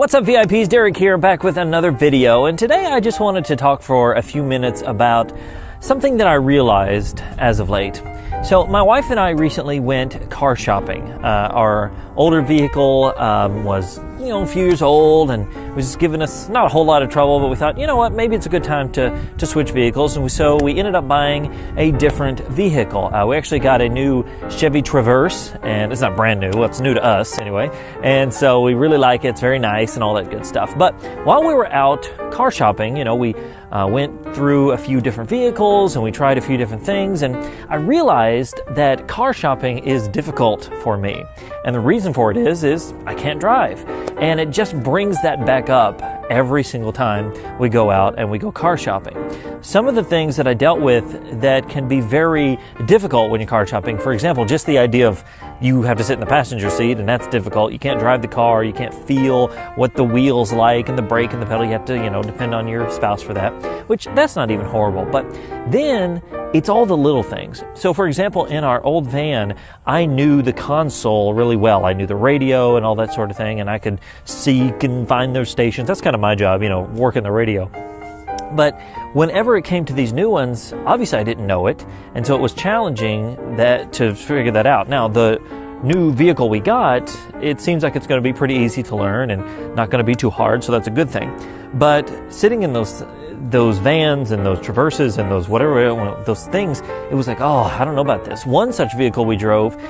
What's up, VIPs? Derek here, back with another video, and today I just wanted to talk for a few minutes about something that I realized as of late. So my wife and I recently went car shopping. Our older vehicle was, a few years old and was giving us not a whole lot of trouble, but we thought, maybe it's a good time to switch vehicles. And so we ended up buying a different vehicle. We actually got a new Chevy Traverse, and it's not brand new. Well, it's new to us anyway. And so we really like it. It's very nice and all that good stuff. But while we were out car shopping, we went through a few different vehicles and we tried a few different things, and I realized that car shopping is difficult for me. And the reason for it is I can't drive. And it just brings that back up every single time we go out and we go car shopping. Some of the things that I dealt with that can be very difficult when you're car shopping, for example, just the idea of you have to sit in the passenger seat, and that's difficult. You can't drive the car. You can't feel what the wheel's like and the brake and the pedal. You have to, depend on your spouse for that, which that's not even horrible. But then it's all the little things. So for example, in our old van, I knew the console really well. I knew the radio and all that sort of thing, and I could seek and find those stations. That's kind of my job, working the radio. But whenever it came to these new ones, obviously I didn't know it, and so it was challenging to figure that out. Now, the new vehicle we got, it seems like it's going to be pretty easy to learn and not going to be too hard, so that's a good thing. But sitting in those vans and those Traverses and those things, it was like, I don't know about this. One such vehicle we drove,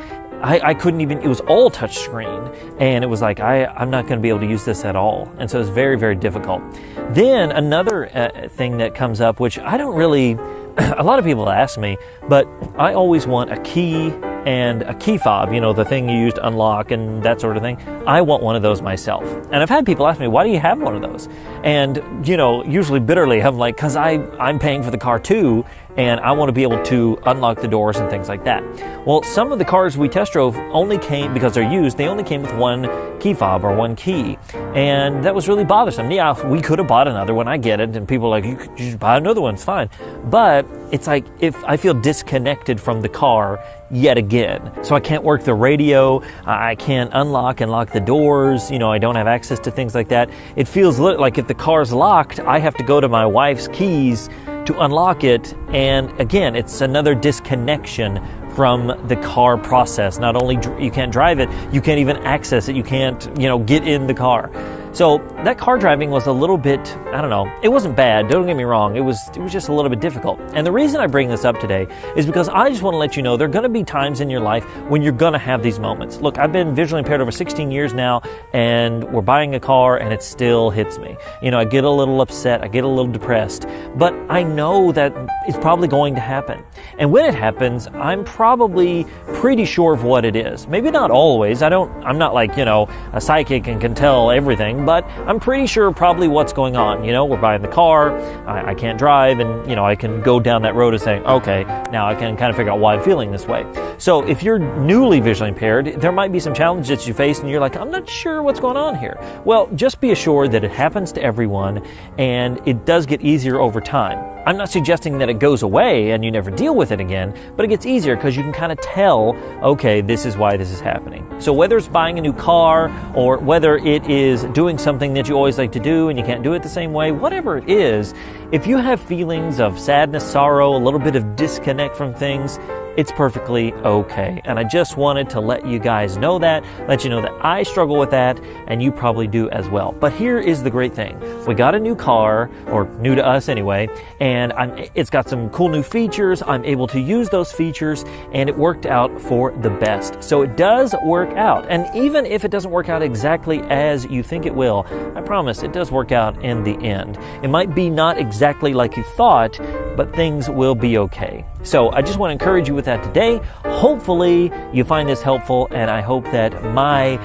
I couldn't even, it was all touchscreen, and it was like, I'm not going to be able to use this at all. And so it's very, very difficult. Then another thing that comes up, which I don't really, a lot of people ask me, but I always want a key and a key fob, the thing you use to unlock and that sort of thing. I want one of those myself. And I've had people ask me, why do you have one of those? And, usually bitterly, I'm like, because I'm paying for the car too, and I want to be able to unlock the doors and things like that. Well, some of the cars we test drove only came, because they're used, they only came with one key fob or one key. And that was really bothersome. Yeah, we could have bought another one, I get it. And people are like, you could just buy another one, it's fine. But it's like, if I feel disconnected from the car yet again. So I can't work the radio, I can't unlock and lock the doors, I don't have access to things like that. It feels like if the car's locked, I have to go to my wife's keys to unlock it, and again, it's another disconnection from the car process. Not only you can't drive it, you can't even access it, you can't, get in the car. So that car driving was a little bit, I don't know, it wasn't bad, don't get me wrong, it was just a little bit difficult. And the reason I bring this up today is because I just want to let you know there are going to be times in your life when you're going to have these moments. Look, I've been visually impaired over 16 years now, and we're buying a car and it still hits me. I get a little upset, I get a little depressed, but I know that it's probably going to happen. And when it happens, I'm probably pretty sure of what it is. Maybe not always, I'm not like, a psychic and can tell everything, but I'm pretty sure probably what's going on. We're buying the car, I can't drive, and I can go down that road of saying, okay, now I can kind of figure out why I'm feeling this way. So if you're newly visually impaired, there might be some challenges you face and you're like, I'm not sure what's going on here. Well, just be assured that it happens to everyone, and it does get easier over time. I'm not suggesting that it goes away and you never deal with it again, but it gets easier because you can kind of tell, okay, this is why this is happening. So whether it's buying a new car or whether it is doing something that you always like to do and you can't do it the same way, whatever it is, if you have feelings of sadness, sorrow, a little bit of disconnect from things, it's perfectly okay. And I just wanted to let you guys know that, let you know that I struggle with that, and you probably do as well. But here is the great thing. We got a new car, or new to us anyway, and it's got some cool new features. I'm able to use those features, and it worked out for the best. So it does work out. And even if it doesn't work out exactly as you think it will, I promise it does work out in the end. It might be not exactly like you thought, but things will be okay. So I just want to encourage you with that today. Hopefully you find this helpful, and I hope that my,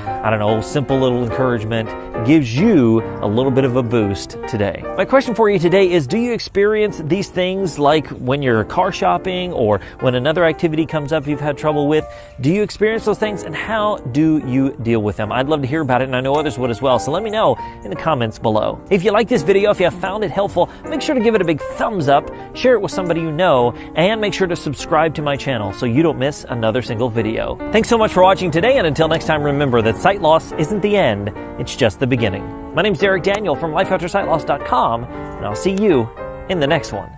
simple little encouragement gives you a little bit of a boost today. My question for you today is, do you experience these things like when you're car shopping or when another activity comes up you've had trouble with? Do you experience those things, and how do you deal with them? I'd love to hear about it, and I know others would as well. So let me know in the comments below. If you like this video, if you have found it helpful, make sure to give it a big thumbs up. share it with somebody you know, and make sure to subscribe to my channel so you don't miss another single video. Thanks so much for watching today, and until next time, remember that sight loss isn't the end, it's just the beginning. My name's Derek Daniel from LifeAfterSightLoss.com, and I'll see you in the next one.